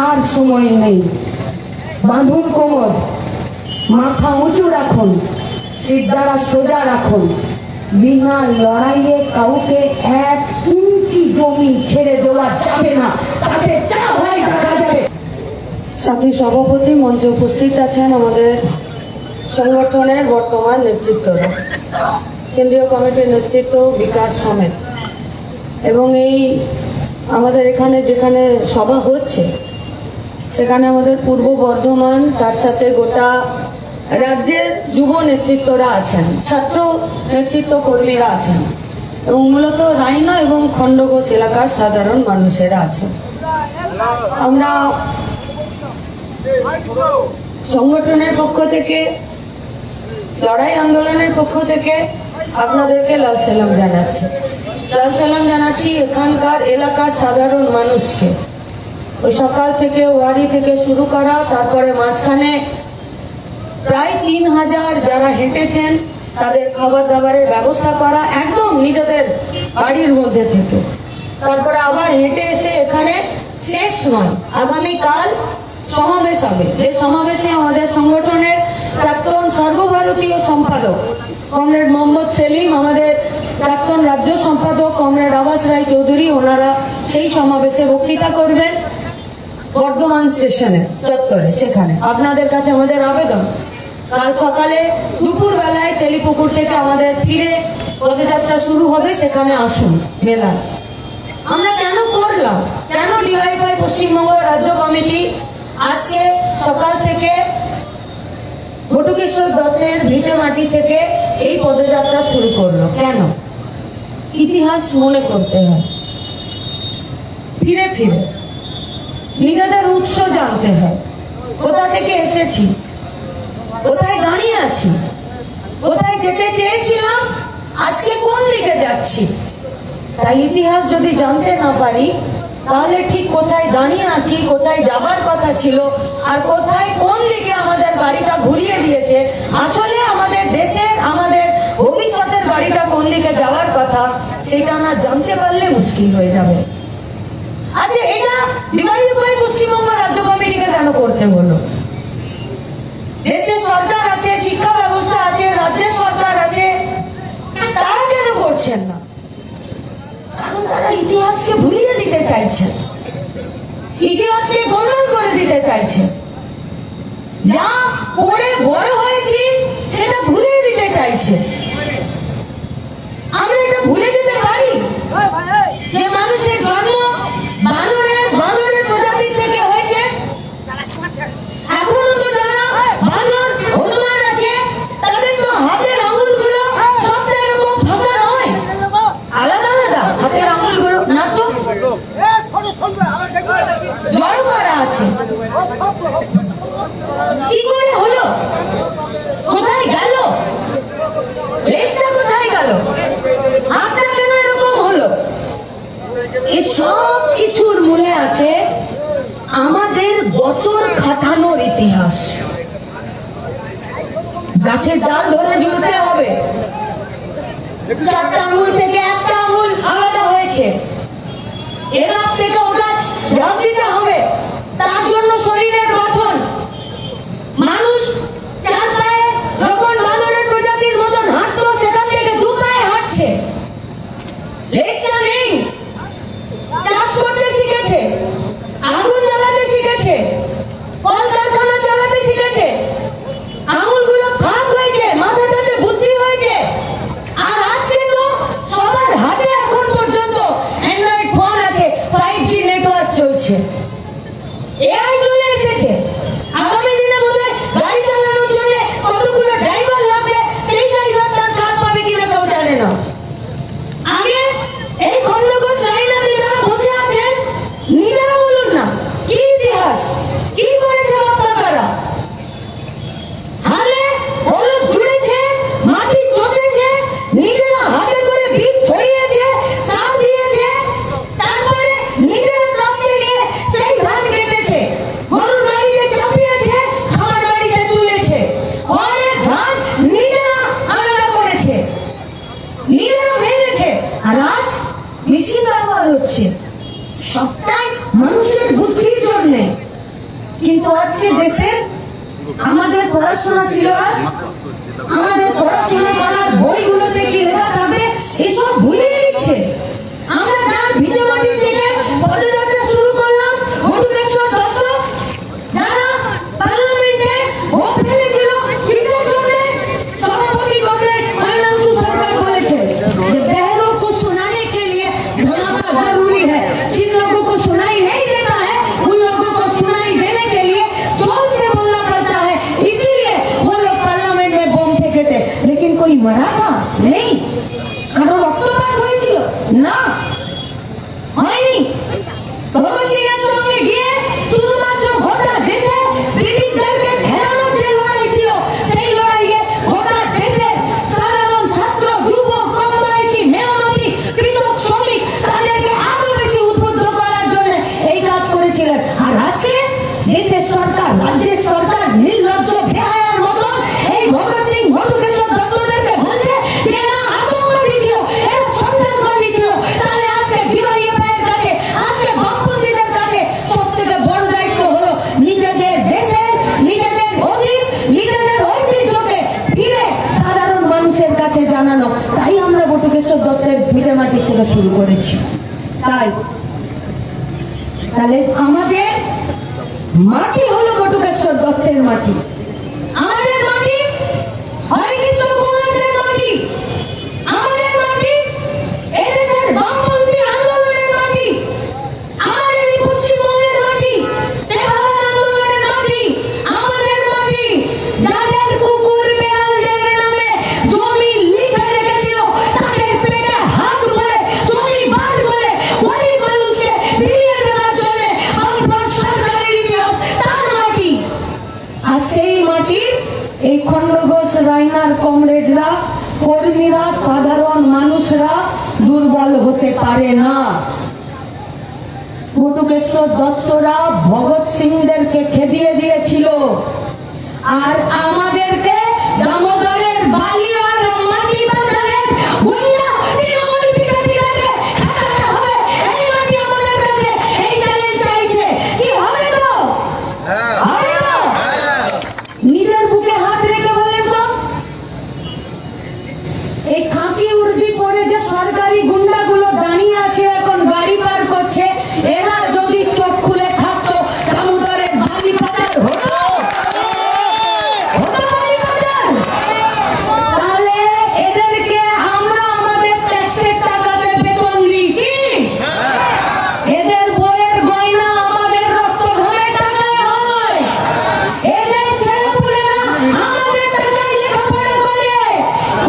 আর সময় নেই। বাঁধুন কোমর, মাথা উঁচু রাখুন, সিদ্ধারা সোজা রাখুন। বিনা লড়াইয়ে কাউকে 1 ইঞ্চি জমি ছেড়ে দেওয়া যাবে না, তাতে যা হয় দেখা যাবে। সাথী সভাপতি, মঞ্চে উপস্থিত আছেন আমাদের সংগঠনের বর্তমান নেতৃত্বরা, কেন্দ্রীয় কমিটির নেতৃত্ব বিকাশ সমেত, এবং এই আমাদের এখানে যেখানে সভা হচ্ছে সেখানে আমাদের পূর্ব বর্ধমান, তার সাথে গোটা রাজ্যের যুব নেতৃত্বরা আছেন, ছাত্র নেতৃত্ব কর্মীরা আছেন, এবং মূলত রাইনা এবং খণ্ডঘোষ এলাকার সাধারণ মানুষেরা আছেন। আমরা সংগঠনের পক্ষ থেকে, লড়াই আন্দোলনের পক্ষ থেকে আপনাদেরকে লাল সালাম জানাচ্ছি। লাল সালাম জানাচ্ছি এখানকার এলাকার সাধারণ মানুষকে। ওই সকাল থেকে ওয়ারি থেকে শুরু করা, তারপরে মাঝখানে প্রায় 3000 যারা হেঁটেছেন তাদের খাবার দাবারের ব্যবস্থা করা একদম নিজেদের বাড়ির মধ্যে থেকে, তারপরে আবার হেঁটে এসে এখানে শেষ নয়, আগামীকাল সমাবেশ হবে, যে সমাবেশে আমাদের সংগঠনের প্রাক্তন সর্বভারতীয় সম্পাদক কমরেড মোহাম্মদ সেলিম, আমাদের প্রাক্তন রাজ্য সম্পাদক কমরেড আবাস রায় চৌধুরী, ওনারা সেই সমাবেশে বক্তৃতা করবেন বর্ধমান স্টেশনে চত্বরে। সেখানে আপনাদের কাছে আমাদের আবেদন, কাল সকালে দুপুর বেলায় তেলিপুকুর থেকে আমাদের ফিরে পদযাত্রা শুরু হবে, সেখানে আসুন মেলা। আমরা কেন করলাম, কেন ডিওয়াইফাই পশ্চিমবঙ্গ রাজ্য কমিটি আজকে সকাল থেকে বটুকেশ্বর দত্তের ভিটে মাটি থেকে এই পদযাত্রা শুরু করলো, কেন? ইতিহাস মনে করতে হয়, ফিরে ফিরে নিজেদের উৎস জানতে হয়, কোথা থেকে এসেছি, কোথায় দাঁড়িয়ে আছি, কোথায় যেতে চেয়েছিলাম, আজকে কোন দিকে যাচ্ছি। তাই ইতিহাস যদি জানতে না পারি তাহলে ঠিক কোথায় দাঁড়িয়ে আছি, কোথায় যাবার কথা ছিল, আর কোথায় কোন দিকে আমাদের গাড়িটা ঘুরিয়ে দিয়েছে, আসলে আমাদের দেশের, আমাদের ভবিষ্যতের গাড়িটা কোন দিকে যাওয়ার কথা, সেটা না জানতে পারলে মুশকিল হয়ে যাবে। আচ্ছা, এটা ডিওয়াইফাই পশ্চিমবঙ্গ রাজ্য কমিটিকে কেন করতে হলো? দেশের সরকার আছে, শিক্ষা ব্যবস্থা আছে, রাজ্যের সরকার আছে, তারা কেন করছেন না? কারণ তারা ইতিহাসকে ভুলিয়ে দিতে চাইছে, ইতিহাসকে গোলমাল করে দিতে চাইছে, যা পড়ে বড় হয়েছি সেটা ভুলিয়ে দিতে চাইছে। আমরা এটা ভুলে যেতে পারি যে মানুষের জন্ম বানরের প্রজাতির থেকে হয়েছে। এখনো তো যারা বানর হনুমান আছে তাদের তো হাতের আঙুলগুলো সব এরকম ফাঁকা নয়, আলাদা আলাদা হাতের আঙুলগুলো না, তো জড়ো করা আছে। কি করে হলো? কোথায় গেল লেজটা, কোথায় গেল হাতটা, কেন এরকম হলো? এই সব কিছুর মূলে আছে আমাদের গতর খাটানোর ইতিহাস। গাছের ডাল ধরে ঝুলতে হবে, 4টা আঙুল থেকে 1টা আঙুল আলাদা হয়েছে, এ গাছ থেকে ও গাছ ঝাঁপ দিতে হবে, তার জন্য শরীরের গঠন। মানুষ 4 পায়ে যখন বানরের প্রজাতির মতন হাঁটতো, সেখান থেকে 2 পায়ে হাঁটছে, লেজটা নেই, চাষ করতে শিখেছে, আগুন জ্বালাতে শিখেছে, কলকারখানা চালাতে শিখেছে, আঙুলগুলো ফাঁক হয়েছে, মাথাটাতে বুদ্ধি হয়েছে। আর আজকে তো সবার হাতে এখন পর্যন্ত অ্যান্ড্রয়েড ফোন আছে, 5G নেটওয়ার্ক চলছে, এআই চলে এসেছে। আগামী দিনে বোধহয় গাড়ি চালানোর জন্য কতগুলো ড্রাইভার লাগবে, সেই ড্রাইভার তার কাজ পাবে কিনা কেউ জানে না। আগে এই খণ্ডঘোষ রাইনাতে যারা বসে আছেন, নিজেরা বলুন না কি ইতিহাস, কি করেছে আপনারা? হালে হলুদ জুড়েছে, মাটি চষেছে, নিজেরা হাতে করে বীজ ছড়িয়েছে, সার দিয়েছে, তারপরে নিজেরা কাস্তে নিয়ে সেই ধান কেটেছে, গরুর গাড়িতে চাপিয়েছে, খামার বাড়িতে তুলেছে, ঘরের ধান নিজেরা আলাদা করেছে, নিজেরা ভেঙেছে। আর আজ মেশিন ব্যবহার হচ্ছে, সবটাই মানুষের বুদ্ধির জন্য। কিন্তু আজকে দেশে আমাদের পড়াশোনা সিলেবাস, আমাদের পড়াশোনা করার বইগুলোতে কি লেখা থাকবে এসব ভুলে দিচ্ছে। আমরা যার ভিটে মাটির থেকে পদযাত্রা শুরু করলাম, মধুকেশ্বর দত্ত যারা পার্লামেন্টে ভোট ফেলেছিল কিসের জন্য? সভাপতি কমরেড মাইনাংশু সরকার বলেছে যে बहरों को सुनाने के लिए धमाका जरूरी है, जिन लोगों को सुनाई नहीं देता है उन लोगों को सुनाई देने के लिए जोर से बोलना पड़ता है, इसीलिए वो लोग पार्लियामेंट में बम फेंके थे। लेकिन कोई मरा था नहीं, কারণ রক্তপাত হয়েছিল না, হয়নি। ভগৎ সিং এর সঙ্গে গিয়ে শুধুমাত্র গোটা দেশে ব্রিটিশদেরকে ঘেরানোর যে লড়াই ছিল, সেই লড়াইয়ে গোটা দেশে সাধারণ ছাত্র, যুবক, কম বয়সী, মেহনতি, কৃষক, শ্রমিক তাদেরকে আরো বেশি উদ্বুদ্ধ করার জন্য এই কাজ করেছিলেন। আর আজকে দেশের সরকার, রাজ্যের সরকার নির্লজ্জ বেহায়ার মতন এই ভগৎ সিং, মধুকেশ্বর দত্তদেরকে বলছে যে এরা আতঙ্কবাদী ছিল, এরা সন্ত্রাসবাদী ছিল। তাহলে আজকে ডিওয়াইএফআইয়ের কাছে, আজকে বামপন্থীদের কাছে সবথেকে বড় দায়িত্ব হলো নিজেদের দেশের, নিজেদের অতীত, নিজেদের ঐতিহ্যকে ফিরে সাধারণ মানুষের কাছে জানানো। তাই আমরা বটুকেশ্বর দত্তের ভিটে মাটির থেকে শুরু করেছি। তাহলে আমাদের মাটি হলো বটুকেশ্বর দত্তের মাটি, আমাদের মাটি হরিকৃষ্ণ কুমারদের মাটি, আমাদের মাটি এদেশের বামপন্থী আন্দোলনের মাটি, আমাদের এই পশ্চিমবঙ্গের মাটি তেভাগান আন্দোলনের মাটি, আমাদের মাটি যাদের কুকুর বেড়ালদের নামে জমি লিখে রেখেছিল, তাদের পেটে হাত ধরে জমি বাদ করে গরিব মানুষকে বিলিয়ে দেওয়ার জন্য বামফ্রন্ট সরকারের ইতিহাস, তার মাটি। আর সেই মাটির এই খণ্ডঘোষ, রাইনার কমরেডরা, কর্মীরা, সাধারণ মানুষরা দুর্বল হতে পারে না। বটুকেশ্বর দত্তরা ভগৎ সিংদেরকে খেদিয়ে দিয়েছিল, আর আমাদেরকে দামোদরের বালি আর মাটি বাজারের গুন্ডা তৃণমূল বিজেপিদেরকে খাটাতে হবে। এই মাটি আমাদের কাছে এই চ্যালেঞ্জ চাইছে। কি হবে তো? হবে তো? নিজের বুকে হাত রেখে বলেন তো, এই খাকি উর্দি পরে যে সরকারি গুন্ডাগুলো দাঁড়িয়ে আছে, এখন গাড়ি পার করছে, এরা যদি চোখ খুলে থাকতো দামোদরের বালি পাচার হতো? হতো বালি পাচার? তাহলে এদেরকে আমরা আমাদের ট্যাক্সের টাকাতে বেতন দিই কি? এদের বইয়ের গয়না আমাদের রক্ত ঘামের টাকায় হয়, এদের ছেলেপুলেরা আমাদের টাকায় লেখাপড়া করে।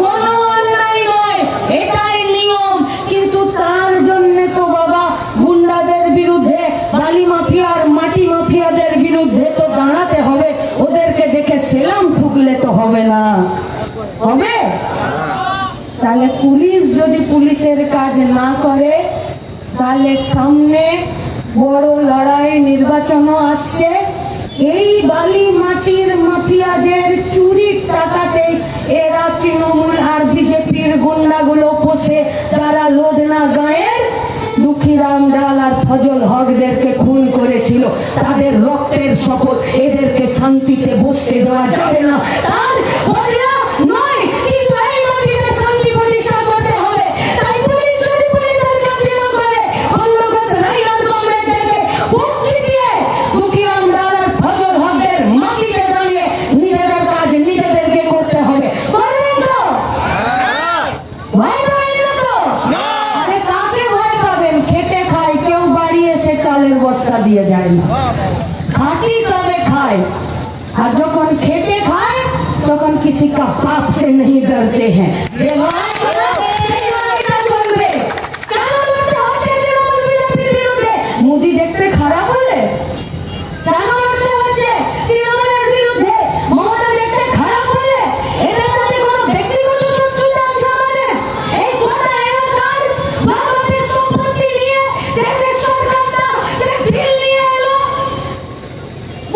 কোনো অন্যায় নয়, এটাই নিয়ম। কিন্তু তার জন্য তো বাবা গুন্ডাদের বিরুদ্ধে, বালি মাফিয়ার, মাটি মাফিয়াদের বিরুদ্ধে তো দাঁড়াতে হবে। ওদেরকে দেখে সেলাম ঠুকলে তো হবে না, হবে? তাহলে পুলিশ যদি পুলিশের কাজ না করে, তাহলে সামনে বড় লড়াই, নির্বাচনও আসছে। এই বালি মাটির মাফিয়াদের চুরির টাকাতে এরা তৃণমূল আর বিজেপির গুন্ডাগুলো পোষে, যারা লোধনা গাঁয়ের দুঃখীরাম ডাল আর ফজল হকদেরকে খুন করেছিল। তাদের রক্তের শপথ, এদেরকে শান্তিতে বসতে দেওয়া যাবে না। তার বদলা নয়, কিন্তু এই মাটিতে শান্তি প্রতিষ্ঠা করতে হবে। তাই পুলিশ যদি পুলিশের কাজ না করে, খণ্ডঘোষ, রাইনার কমরেডদেরকে মুক্তি দিয়ে দুঃখীরাম ডাল আর ফজল হকদের মাটিতে দাঁড়িয়ে নিজেদের কাজ নিজেদেরকে করতে হবে। করবেন তো? ভয় পাবেন না তো? আরে কাকে ভয় পাবেন? খেটে খায়, কেউ বাড়ি এসে চালের বস্তা দিয়ে যায় না। খাটি তবে খায়, আর যখন খেটে খায় তখন किसी का पाप से नहीं डरते हैं। যে লড়াই করবে সেই লড়াইটা চলবে। কেন লড়তে হচ্ছে তৃণমূল বিজেপির বিরুদ্ধে? মোদি দেখতে খারাপ হলে? কেন লড়তে হচ্ছে তৃণমূলের বিরুদ্ধে? মমতা দেখতে খারাপ হলে? এদের সাথে কোনো ব্যক্তিগত শত্রুতা আছে আমাদের? এই গোটা এলাকার বাংলাদেশ সম্পত্তি নিয়ে দেশের সরকারটা যে বিল নিয়ে এলো,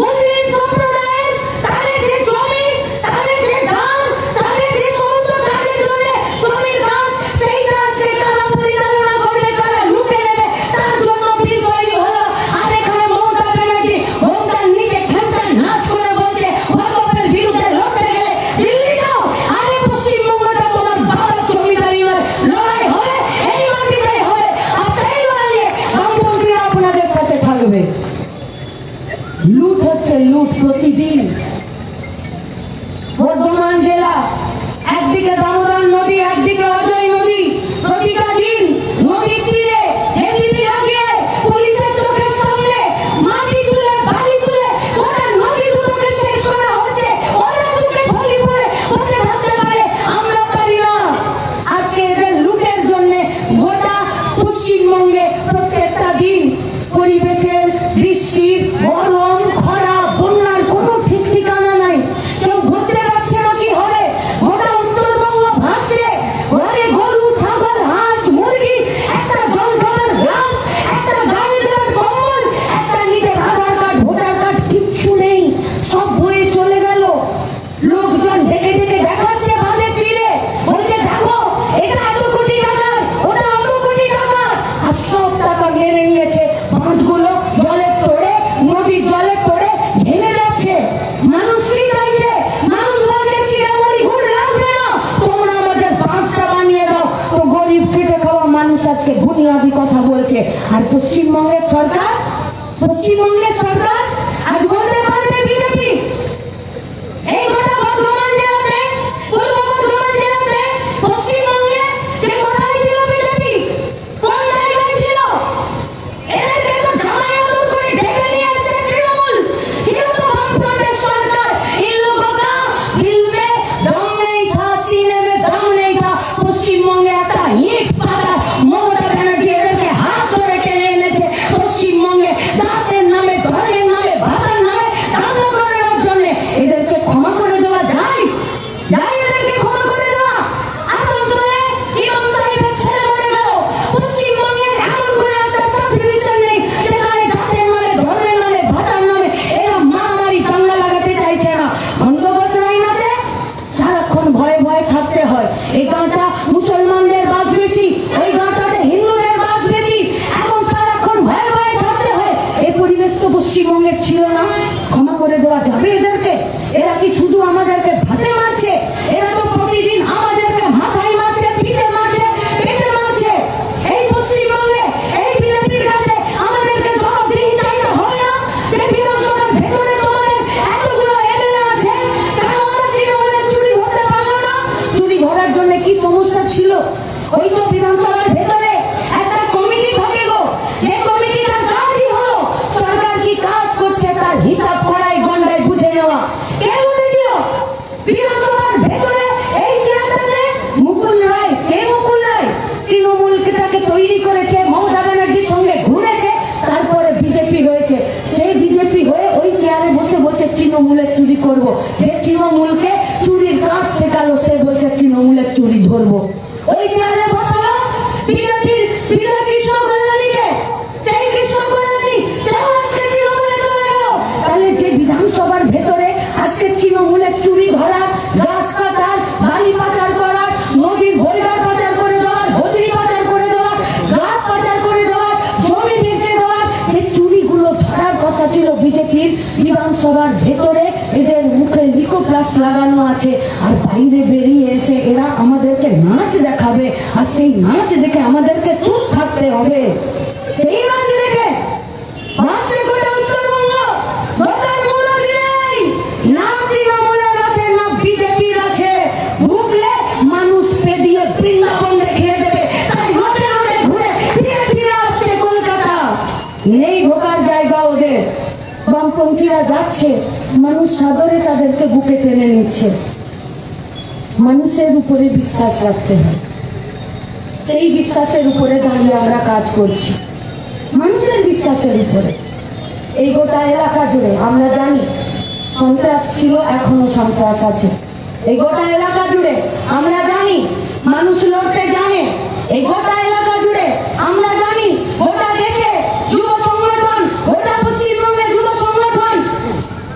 মুসলিম সম্প্রদায়ের তাদের যে জমি, তাদের যে ধান, তাদের যে সমস্ত কাজের জন্য জমির লুট হচ্ছে, লুট প্রতিদিন। বর্ধমান জেলা, একদিকে দামোদর নদী, একদিকে অজয় নদী, প্রতিটা দিন নদীর তীরে জেসিবি লাগিয়ে পুলিশের চোখের সামনে মাটি তুলে বালি তুলে গোটা নদী দুটোকে শেষ করা হচ্ছে। ওরা চোখে থলি পরে বসে থাকতে পারে, আমরা পারি না। আজকে এদের লুটের জন্য গোটা পশ্চিমবঙ্গে প্রত্যেকটা দিন পরিবেশের, বৃষ্টির, গরম, খরা, বন্যার কোনো ঠিক ঠিকানা নাই। কেউ ভাবতে পারছে না কি হবে। গোটা উত্তরবঙ্গ ভাসছে, ঘরে গরু, ছাগল, হাঁস, মুরগি, একটা জল খাবার গ্লাস, একটা গায়ে দেওয়ার কম্বল, একটা নিজের আধার কার্ড, ভোটার কার্ড, কিচ্ছু নেই। সব বয়ে চলে গেল। লোকজন ডেকে ডেকে দেখাচ্ছে বাঁধের তীরে, বলছে দেখো এটা এত কোটি টাকার, ওটা অত কোটি টাকার, আর সব টাকা মেরে নিয়েছে। বাঁধগুলো জলে তোড়ে, নদীর জলে তোড়ে ভেঙে যাচ্ছে। মানুষ কি চাইছে? মানুষ বলছে চিরামণি ঘুর লাগবে না, তোমরা আমাদের বাঁধটা বানিয়ে দাও। তো গরিব খেটে খাওয়া মানুষ আজকে বুনিয়াদি কথা বলছে। আর পশ্চিমবঙ্গের সরকার, পশ্চিমবঙ্গের সরকার আজ বলতে পারবে বিজেপি এই গোটা বর্ধমান জেলাতে, পূর্ব বর্ধমান জেলাতে, পশ্চিমবঙ্গে যে কোথায় ছিল বিজেপি, কোন জায়গায় ছিল? এদেরকে তো জামায়াত করে ডেকে নিয়ে এসেছে তৃণমূল। ছিল তো বামফ্রন্টের সরকার। इन लोगों का दिल में दम नहीं था, सीने में दम नहीं था। পশ্চিমবঙ্গে একটা ইট পাতা মমতা ব্যানার্জি এদেরকে হাত ধরে টেনে এনেছে। পশ্চিমবঙ্গে জাতের নামে, ধর্মের নামে, ভাষার নামে দাঙ্গা করানোর জন্য এদেরকে ক্ষমা করে দেওয়া যায়? যায় এদেরকে ক্ষমা করে দেওয়া? আসানসোলে ইমাম সাহেবের ছেলে মরে গেল। পশ্চিমবঙ্গের এমন করে একটা সাব ডিভিশন নেই যেখানে জাতের নামে, ধর্মের নামে, ভাষার নামে এরা মারামারি দাঙ্গা লাগাতে চাইছে না। খণ্ডঘোষ রাইনাতে সারাক্ষণ ভয়ে ভয়ে থাকতে হয়। এই গাঁটা মুসলমানদের বাস বেশি, ওই গাঁটাতে হিন্দুদের বাস বেশি। এখন সারাক্ষণ ভয়ে ভয়ে থাকতে হয়। এই পরিবেশ তো পশ্চিমবঙ্গে ছিল না। ক্ষমা করে দেওয়া যাবে এদেরকে? এরা কি শুধু আমাদেরকে ভাতে মারছে? এরা তো প্রতিদিন আমাদেরকে মাথায় মারছে, পিঠে মারছে, পেটে মারছে। এই পশ্চিমবঙ্গে এই বিজেপির কাছে আমাদেরকে জবাবদিহি চাইতে হবে না যে বিধানসভার ভেতরে তোমাদের এতগুলো এমএলএ আছে, কেন ওরা তৃণমূলের চুরি ধরতে পারলো না? চুরি ধরার জন্য কি সমস্যা ছিল? ওই তো বিধানসভার ভেতরে একটা কমিটি থাকে গো, যে কমিটিটার কাজই হলো সরকার কি কাজ করছে তার হিসাব করাই গন্ডায় বুঝে নেওয়া। কে বুঝেছিল? বিধানসভার ভেতরে এই চেয়ারটাতে মুকুল রায়। কে মুকুল রায়? তৃণমূলকে তাকে তৈরি করেছে, মমতা ব্যানার্জির সঙ্গে ঘুরেছে, তারপরে বিজেপি হয়েছে। সেই বিজেপি হয়ে ওই চেয়ারে বসে বলছে তৃণমূলের চুরি করব। যে তৃণমূলকে চুরির কাজ শেখালো সে বলছে তৃণমূলের চুরি ধরবো। ওই চেয়ারে বসালো বিজেপির বিজয় কৃষ্ণ কল্যাণীকে। সেই কৃষ্ণ কল্যাণী সেও আজকে তৃণমূলে চলে গেল। তাহলে যে বিধানসভার ভেতরে আজকে তৃণমূলের চুরি ধরার, গাছ কাটার, বালি পাচার করার, নদীর বোল্ডার পাচার করে দেওয়ার, বজরি পাচার করে দেওয়ার, গাছ পাচার করে দেওয়ার, জমি বেচে দেওয়ার যে চুরিগুলো ধরার কথা ছিল বিজেপির, বিধানসভার ভেতরে এদের মুখে লিকোপ্লাস্ট লাগানো আছে। আর বাইরে বেরিয়ে এসে এরা আমাদেরকে নাচ দেখাবে, আর সেই নাচ দেখে আমাদেরকে চুপ থাকতে হবে। সেই নাচ দেখে ভাসছে গোটা উত্তরবঙ্গ। ভোটার মুরগি নেই, না তৃণমূলের আছে না বিজেপির আছে। ভুগলে মানুষ পেদিয়ে বৃন্দাবন দেখিয়ে দেবে। তাই রোডে রোডে ঘুরে ফিরে ফিরে আসছে কলকাতা। নেই ঢোকার জায়গা ওদের। বামপন্থীরা যাচ্ছে, মানুষ সাদরে তাদেরকে বুকে টেনে নিচ্ছে। মানুষের উপরে বিশ্বাস রাখতে হয়। সেই বিশ্বাসের উপরে দাঁড়িয়ে আমরা কাজ করছি, মানুষের বিশ্বাসের উপরে। এই গোটা এলাকা জুড়ে আমরা জানি সন্ত্রাস ছিল, এখনো সন্ত্রাস আছে। এই গোটা এলাকা জুড়ে আমরা জানি মানুষ লড়তে জানে। এই গোটা এলাকা জুড়ে আমরা জানি গোটা দেশে যুব সংগঠন, গোটা পশ্চিমবঙ্গের যুব সংগঠন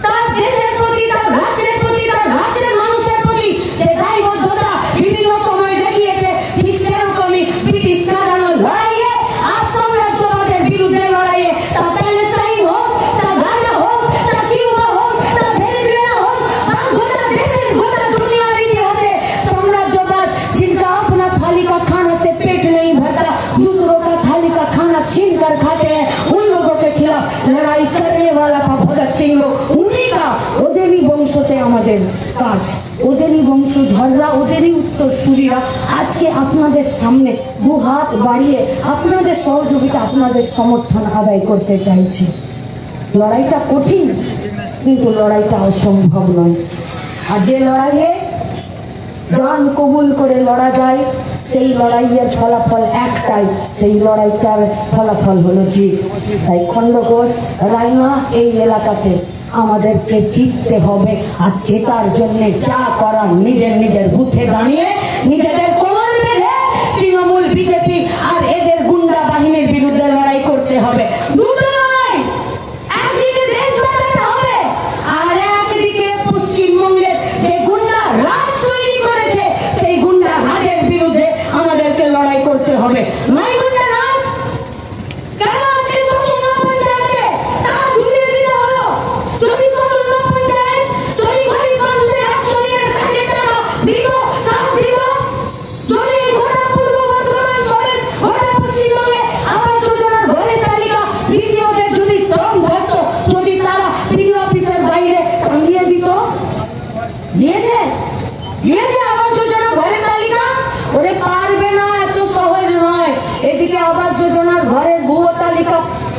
তার দেশের প্রতি, তার রাজ্যের প্রতি, তার রাজ্যের মানুষের প্রতি যে দায়বদ্ধতা বিভিন্ন সময় দেখিয়েছে, ঠিক সেরকমই ব্রিটিশ সাধারণ লড়াইয়ে আর সাম্রাজ্যবাদের বিরুদ্ধে লড়াইয়ে, তা প্যালেস্টাইন হোক, তা গাজা হোক, তা কিউবা হোক, তা ভেনেজুয়েলা হোক, বা গোটা দেশের, গোটা দুনিয়ার ইতিহাসে साम्राज्यवाद जिनका अपना थाली का खाना से पेट नहीं भरता, दूसरों का थाली का खाना छीन कर खाते हैं, उन लोगों के खिलाफ लड़ाई करने वाला था भगत सिंह। সিংহ ভূমিকা, ওদেরই বংশতে আমাদের কাজ, ওদেরই বংশধররা, ওদেরই উত্তরসূরিরা আজকে আপনাদের সামনে দুহাত বাড়িয়ে আপনাদের সহযোগিতা, আপনাদের সমর্থন আদায় করতে চাইছে। লড়াইটা কঠিন, কিন্তু লড়াইটা অসম্ভব নয়। আর যে লড়াইয়ে জান কবুল করে লড়া যায়, সেই লড়াইয়ের ফলাফল একটাই, সেই লড়াইটার ফলাফল হলো জিত। তাই খণ্ডঘোষ, রায়না এই এলাকাতে আমাদেরকে জিততে হবে। আর জেতার জন্য যা করার নিজের নিজের বুথে দাঁড়িয়ে নিজেদের কোমর বেঁধে তৃণমূল, বিজেপি আর এদের গুন্ডা বাহিনীর বিরুদ্ধে লড়াই করতে হবে। দুটো লড়াই, একদিকে দেশ বাঁচাতে হবে, আর একদিকে পশ্চিমবঙ্গের যে গুন্ডা রাজ তৈরি করেছে সেই গুন্ডা রাজের বিরুদ্ধে আমাদেরকে লড়াই করতে হবে। নয় গুন্ডা রাজ কেন আজকে শ্বশুরবাড়ি পঞ্চায়েতকে টাকা ঝুলিয়ে দিতে হলো? যদি শ্বশুরবাড়ি পঞ্চায়েত যদি গরিব মানুষের 100 দিনের কাজের টাকা দিত, কাজ দিত, যদি গোটা পূর্ব বর্ধমান শহরের গোটা পশ্চিমবঙ্গে আবাস যোজনার ঘরের তালিকা ভিডিওদের যদি দম ধরতো, যদি তারা ভিডিও অফিসের বাইরে টাঙিয়ে দিত, দিয়েছে দিয়েছে আবাস যোজনা ঘরের তালিকা? ওরে পারবে না, এত সহজ নয়। এদিকে আবাস যোজনার ঘরের ভুয়ো তালিকা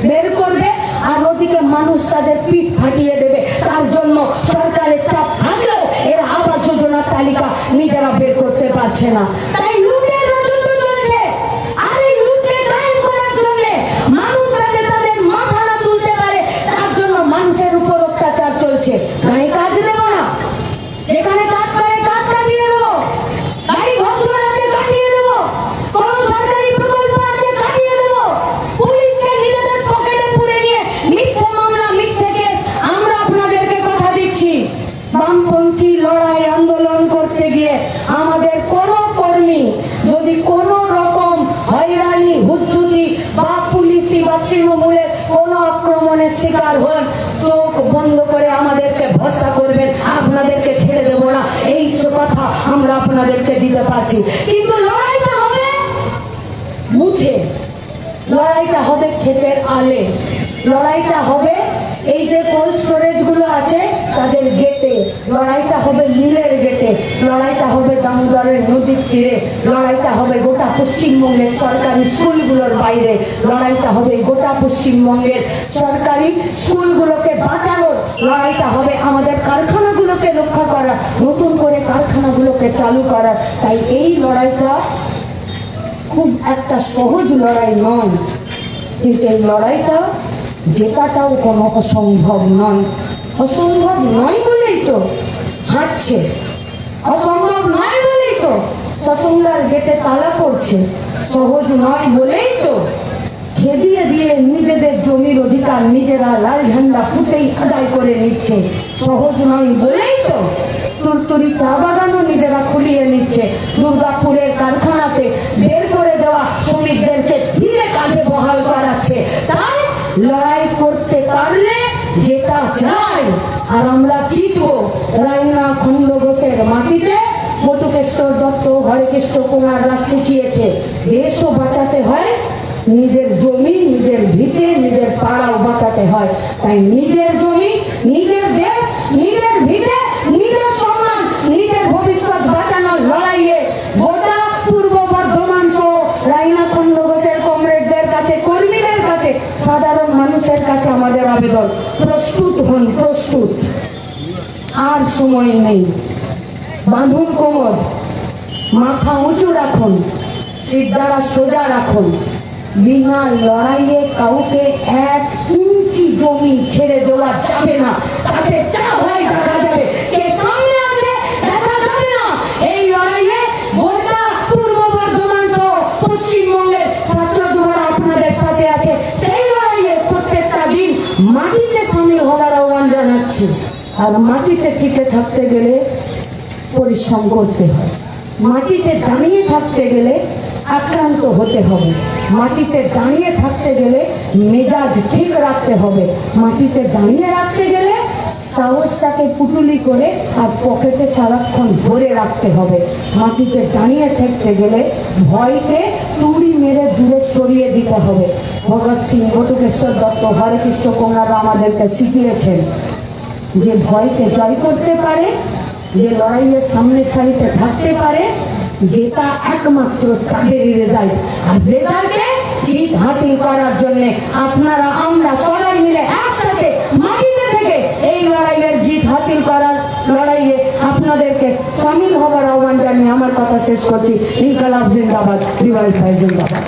বের করবে, আর ওদিকে মানুষ তাদের পিঠ ফাটিয়ে দেবে। তার জন্য সরকারের চাপ থাকলেও এরা আবাস যোজনার তালিকা নিজেরা বের করতে পারছে না। তাই লুটের রাজত্ব চলছে। আর এই লুটকে কায়েম করার জন্য মানুষ যাতে তাদের মাথা না তুলতে পারে, তার জন্য মানুষের উপর অত্যাচার চলছে। গায়ে কাজ দেব না, যেখানে কাজ করে কাজ কাটিয়ে দেবো, গাড়ি ভক্তর আছে কাটিয়ে দেবো, কোন সরকারি প্রকল্প আছে কাটিয়ে দেবো, পুলিশকে নিজেদের পকেটে পুরে নিয়ে মিথ্যে মামলা, মিথ্যে কেস। আমরা আপনাদেরকে কথা দিচ্ছি, বামপন্থী লড়াই আন্দোলন করতে গিয়ে আমাদের কোন কর্মী যদি কোন রকম হয়রানি, হুজ্জুতি বা পুলিশি বা তৃণমূলের কোন আক্রমণের শিকার হন, চোখ বন্ধ করে আমাদেরকে ভরসা করবেন, আপনাদেরকে ছেড়ে দেব না, এই কথা আমরা আপনাদেরকে দিতে পারছি। কিন্তু লড়াইটা হবে বুথে, লড়াইটা হবে ক্ষেতের আলে, লড়াইটা হবে এই যে কোল্ড স্টোরেজ গুলো আছে তাদের গেটে, লড়াইটা হবে মিলের গেটে, লড়াইটা হবে দামোদরের নদীর তীরে, লড়াইটা হবে গোটা পশ্চিমবঙ্গের সরকারি স্কুলগুলোর বাইরে, লড়াইটা হবে গোটা পশ্চিমবঙ্গের সরকারি স্কুলগুলোকে বাঁচানোর, লড়াইটা হবে আমাদের কারখানাগুলোকে রক্ষা করার, নতুন করে কারখানাগুলোকে চালু করার। তাই এই লড়াইটা খুব একটা সহজ লড়াই নয়, কিন্তু এই লড়াইটা জেতাটাও কোনো অসম্ভব নয়। অসম্ভব নয় বলেই তো হাঁটছে, অসম্ভব নয় বলেই তো সসংলার গেটে তালা পড়ছে, সহজ নয় বলেই তো খেদিয়ে দিয়ে নিজেদের জমির অধিকার নিজেরা লাল ঝান্ডা পুঁতেই আদায় করে নিচ্ছে, সহজ নয় বলেই তো তুরতুরি চা বাগানও নিজেরা খুলিয়ে নিচ্ছে, দুর্গাপুরের কারখানাতে বের করে দেওয়া শ্রমিকদেরকে ফিরে কাজে বহাল করাচ্ছে। তাই লড়াই করতে পারলে যেটা চাই, আর আমরা জিতবো। রায়না খণ্ডঘোষের মাটিতে বটুকেশ্বর দত্ত, হরেকৃষ্ণ কুমাররা শিখিয়েছে, দেশও বাঁচাতে হয়, নিজের জমি, নিজের ভিটে, নিজের পাড়াও বাঁচাতে হয়। তাই নিজের জমি, নিজের দেশ, নিজের ভিটে, নিজের সম্মান, নিজের ভবিষ্যৎ বাঁচানোর লড়াইয়ে গোটা পূর্ব বর্ধমান সহ রায়না খণ্ডঘোষের কমরেডদের কাছে, কর্মীদের কাছে, সাধারণ মানুষের কাছে আমাদের আবেদন, প্রস্তুত হন, প্রস্তুত। আর সময় নেই, বাঁধুন কোমর, মাথা উঁচু রাখুন, সিদ্ধারা সোজা রাখুন। বিনা লড়াইয়ে কাউকে 1 ইঞ্চি জমি ছেড়ে দেওয়া যাবে না, তাতে যা হয় দেখা যাবে, কে সামনে আছে দেখা যাবে না। এই লড়াইয়ে গোটা পূর্ব বর্ধমান সহ পশ্চিমবঙ্গের ছাত্র যুবরা আপনাদের সাথে আছে। সেই লড়াইয়ে প্রত্যেকটা দিন মাটিতে সামিল হওয়ার আহ্বান জানাচ্ছি। আর মাটিতে টিকে থাকতে গেলে পরিশ্রম করতে হয়, মাটিতে দাঁড়িয়ে থাকতে গেলে আক্রান্ত হতে হবে, মাটিতে দাঁড়িয়ে থাকতে গেলে মেজাজ ঠিক রাখতে হবে, মাটিতে দাঁড়িয়ে রাখতে গেলে সাহসটাকে পুটুলি করে আর পকেটে সারাক্ষণ ভরে রাখতে হবে, মাটিতে দাঁড়িয়ে থাকতে গেলে ভয়কে তুড়ি মেরে দূরে সরিয়ে দিতে হবে। ভগৎ সিং, বটুকেশ্বর দত্ত, হরেকৃষ্ণ কুমাররা আমাদেরকে শিখিয়েছেন। যে ভয়কে জয় করতে পারে, যে লড়াইয়ের সামনের সারিতে থাকতে পারে, যেটা একমাত্র তাদেরই রেজাল্ট। আর রেজাল্টে জিত হাসিল করার জন্য আপনারা আমরা সবাই মিলে একসাথে মাটিতে থেকে এই লড়াইয়ের জিত হাসিল করার লড়াইয়ে আপনাদেরকে সামিল হবার আহ্বান জানিয়ে আমার কথা শেষ করছি। ইনকালাব জিন্দাবাদ, রিভাইভ ভাই জিন্দাবাদ।